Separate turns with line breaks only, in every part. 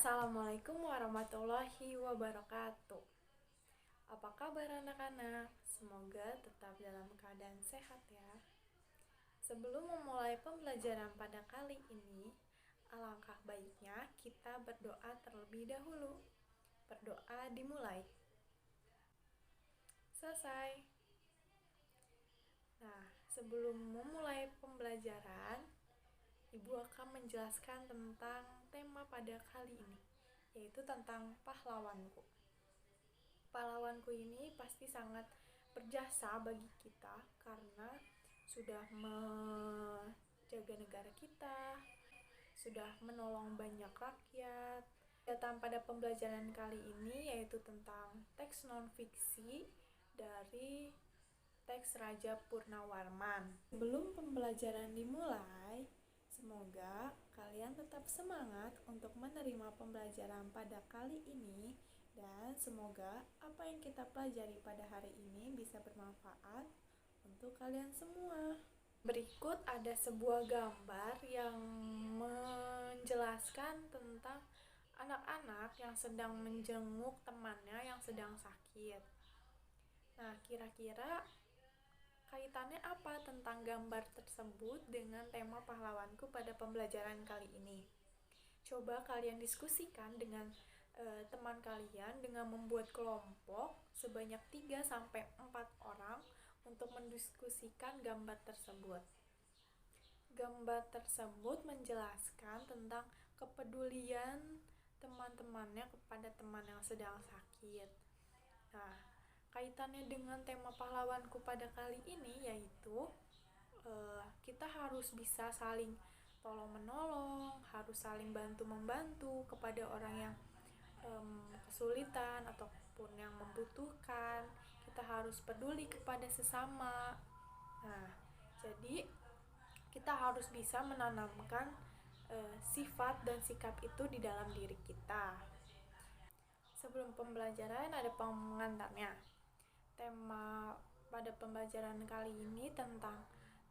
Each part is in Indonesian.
Assalamualaikum warahmatullahi wabarakatuh. Apa kabar anak-anak? Semoga tetap dalam keadaan sehat ya. Sebelum memulai pembelajaran pada kali ini, alangkah baiknya kita berdoa terlebih dahulu. Berdoa dimulai. Selesai. Nah, sebelum memulai pembelajaran, Ibu akan menjelaskan tentang tema pada kali ini, yaitu tentang pahlawanku. Pahlawanku ini pasti sangat berjasa bagi kita karena sudah menjaga negara kita, sudah menolong banyak rakyat. Kegiatan pada pembelajaran kali ini yaitu tentang teks non-fiksi dari teks Raja Purnawarman. Sebelum pembelajaran dimulai, semoga kalian tetap semangat untuk menerima pembelajaran pada kali ini dan semoga apa yang kita pelajari pada hari ini bisa bermanfaat untuk kalian semua. Berikut ada sebuah gambar yang menjelaskan tentang anak-anak yang sedang menjenguk temannya yang sedang sakit. Nah, kira-kira kaitannya apa tentang gambar tersebut dengan tema pahlawanku pada pembelajaran kali ini? Coba kalian diskusikan dengan teman kalian dengan membuat kelompok sebanyak 3-4 orang untuk mendiskusikan gambar tersebut. Gambar tersebut menjelaskan tentang kepedulian teman-temannya kepada teman yang sedang sakit. Nah, kaitannya dengan tema pahlawanku pada kali ini yaitu kita harus bisa saling tolong-menolong, harus saling bantu-membantu kepada orang yang kesulitan ataupun yang membutuhkan. Kita harus peduli kepada sesama. Nah, jadi kita harus bisa menanamkan sifat dan sikap itu di dalam diri kita. Sebelum pembelajaran ada pengantarnya. Tema pada pembelajaran kali ini tentang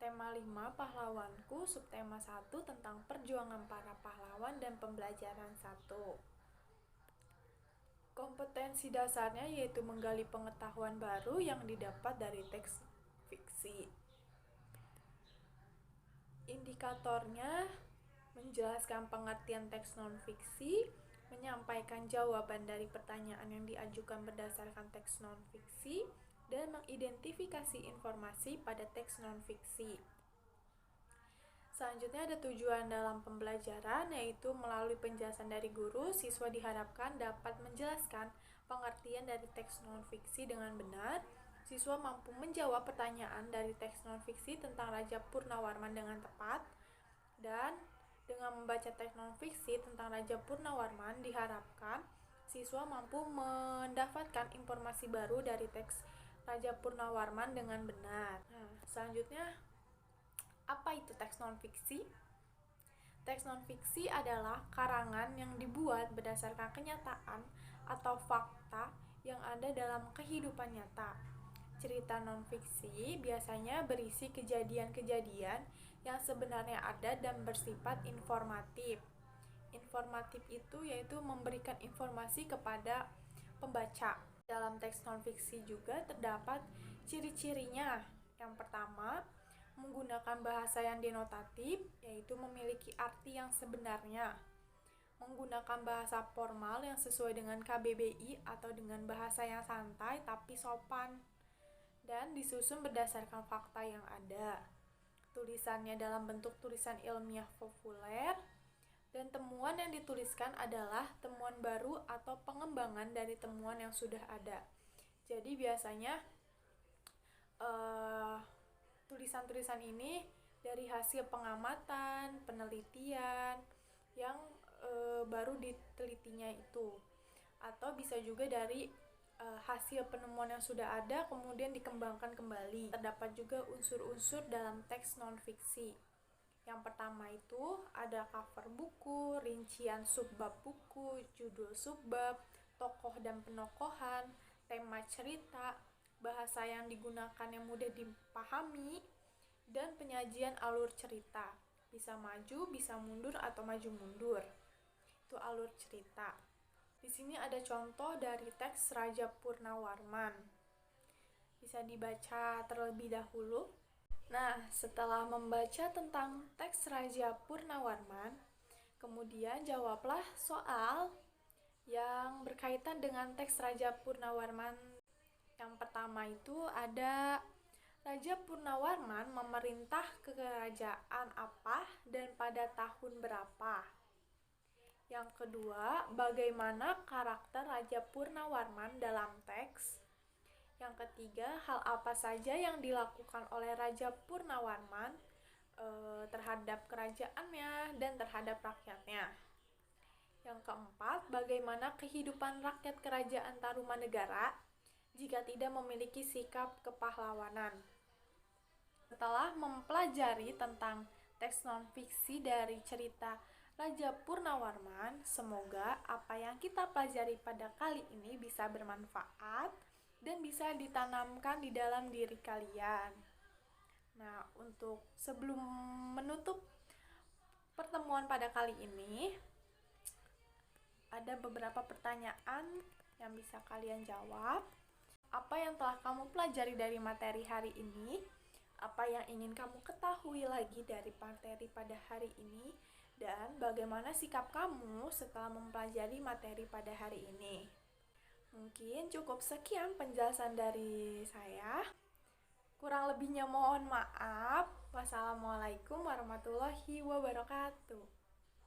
tema 5 pahlawanku, subtema 1 tentang perjuangan para pahlawan dan pembelajaran 1. Kompetensi dasarnya yaitu menggali pengetahuan baru yang didapat dari teks fiksi. Indikatornya menjelaskan pengertian teks non-fiksi, menyampaikan jawaban dari pertanyaan yang diajukan berdasarkan teks non-fiksi, dan mengidentifikasi informasi pada teks non-fiksi. Selanjutnya ada tujuan dalam pembelajaran, yaitu melalui penjelasan dari guru, siswa diharapkan dapat menjelaskan pengertian dari teks non-fiksi dengan benar. Siswa mampu menjawab pertanyaan dari teks non-fiksi tentang Raja Purnawarman dengan tepat. Dan dengan membaca teks non-fiksi tentang Raja Purnawarman, diharapkan siswa mampu mendapatkan informasi baru dari teks Raja Purnawarman dengan benar. Nah, selanjutnya, apa itu teks non-fiksi? Teks non-fiksi adalah karangan yang dibuat berdasarkan kenyataan atau fakta yang ada dalam kehidupan nyata. Cerita non-fiksi biasanya berisi kejadian-kejadian yang sebenarnya ada dan bersifat informatif. Informatif itu yaitu memberikan informasi kepada pembaca. Dalam teks non-fiksi juga terdapat ciri-cirinya. Yang pertama, menggunakan bahasa yang denotatif, yaitu memiliki arti yang sebenarnya. Menggunakan bahasa formal yang sesuai dengan KBBI atau dengan bahasa yang santai tapi sopan. Dan disusun berdasarkan fakta yang ada. Tulisannya dalam bentuk tulisan ilmiah populer. Dan temuan yang dituliskan adalah temuan baru atau pengembangan dari temuan yang sudah ada. Jadi biasanya tulisan-tulisan ini dari hasil pengamatan, penelitian yang baru ditelitinya itu, atau bisa juga dari hasil penemuan yang sudah ada kemudian dikembangkan kembali. Terdapat juga unsur-unsur dalam teks non-fiksi. Yang pertama itu ada cover buku, rincian subbab buku, judul subbab, tokoh dan penokohan, tema cerita, bahasa yang digunakan yang mudah dipahami, dan penyajian alur cerita. Bisa maju, bisa mundur, atau maju mundur. Itu alur alur cerita. Di sini ada contoh dari teks Raja Purnawarman. Bisa dibaca terlebih dahulu. Nah, setelah membaca tentang teks Raja Purnawarman, kemudian jawablah soal yang berkaitan dengan teks Raja Purnawarman. Yang pertama itu ada Raja Purnawarman memerintah kerajaan apa dan pada tahun berapa. Yang kedua, bagaimana karakter Raja Purnawarman dalam teks. Yang ketiga, hal apa saja yang dilakukan oleh Raja Purnawarman terhadap kerajaannya dan terhadap rakyatnya. Yang keempat, bagaimana kehidupan rakyat kerajaan Tarumanegara jika tidak memiliki sikap kepahlawanan. Setelah mempelajari tentang teks non-fiksi dari cerita Raja Purnawarman, semoga apa yang kita pelajari pada kali ini bisa bermanfaat dan bisa ditanamkan di dalam diri kalian. Nah, untuk sebelum menutup pertemuan pada kali ini, ada beberapa pertanyaan yang bisa kalian jawab. Apa yang telah kamu pelajari dari materi hari ini? Apa yang ingin kamu ketahui lagi dari materi pada hari ini? Dan bagaimana sikap kamu setelah mempelajari materi pada hari ini? Mungkin cukup sekian penjelasan dari saya. Kurang lebihnya mohon maaf. Wassalamualaikum warahmatullahi wabarakatuh.